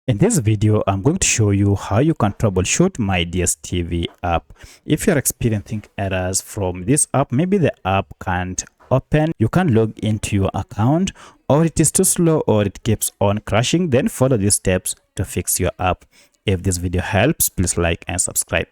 In this video, I'm going to show you how you can troubleshoot MyDStv app. If you're experiencing errors from this app, maybe the app can't open, you can log into your account, or it is too slow, or it keeps on crashing, then follow these steps to fix your app. If this video helps, please like and subscribe.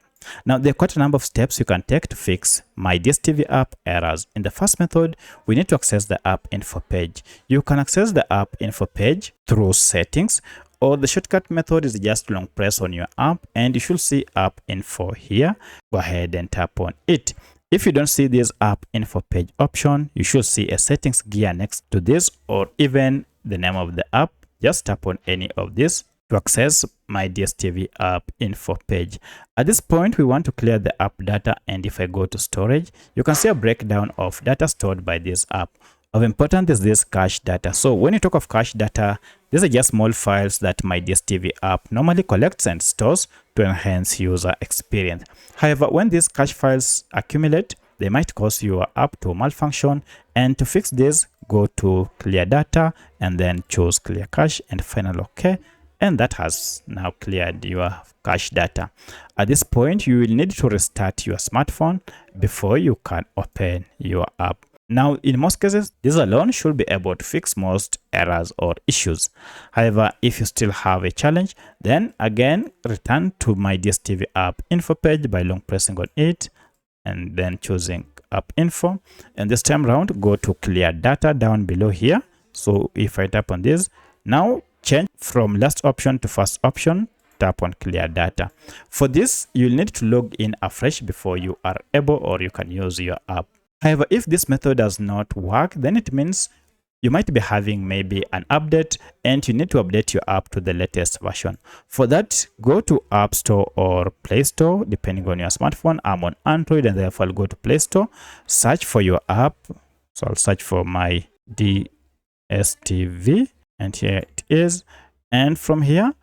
Now, there are quite a number of steps you can take to fix MyDStv app errors. In the first method, we need to access the app info page. You can access the app info page through settings, or the shortcut method is just long press on your app and you should see app info here. Go ahead and tap on it. If you don't see this app info page option, you should see a settings gear next to this, or even the name of the app. Just tap on any of this to access MyDStv app info page. At this point, we want to clear the app data, and if I go to storage, you can see a breakdown of data stored by this app. Of importance is this cache data. So when you talk of cache data, these are just small files that MyDStv app normally collects and stores to enhance user experience. However, when these cache files accumulate, they might cause your app to malfunction, and to fix this, go to clear data and then choose clear cache and final OK, and that has now cleared your cache data. At this point, you will need to restart your smartphone before you can open your app. Now, in most cases, this alone should be able to fix most errors or issues. However, if you still have a challenge, then again, return to MyDStv app info page by long pressing on it and then choosing app info. And this time around, go to clear data down below here. So if I tap on this, now change from last option to first option, tap on clear data. For this, you'll need to log in afresh before you are able or you can use your app. However, if this method does not work, then it means you might be having maybe an update and you need to update your app to the latest version. For that, go to App Store or Play Store, depending on your smartphone. I'm on Android and therefore I'll go to Play Store, search for your app. So I'll search for MyDStv and here it is. And from here,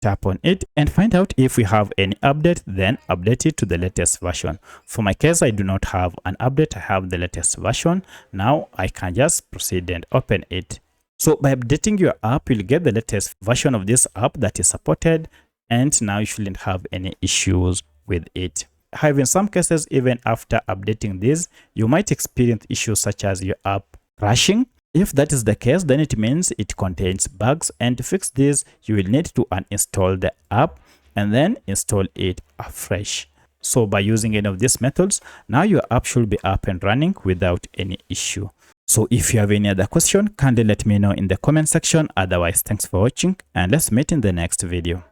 tap on it and find out if we have any update, then update it to the latest version. For my case, I do not have an update. I have the latest version. Now I can just proceed and open it. So by updating your app, you'll get the latest version of this app that is supported, and now you shouldn't have any issues with it. However, in some cases, even after updating this, you might experience issues such as your app crashing. If that is the case, then it means it contains bugs, and to fix this, you will need to uninstall the app and then install it afresh. So by using any of these methods, now your app should be up and running without any issue. So if you have any other question, kindly let me know in the comment section. Otherwise, thanks for watching and let's meet in the next video.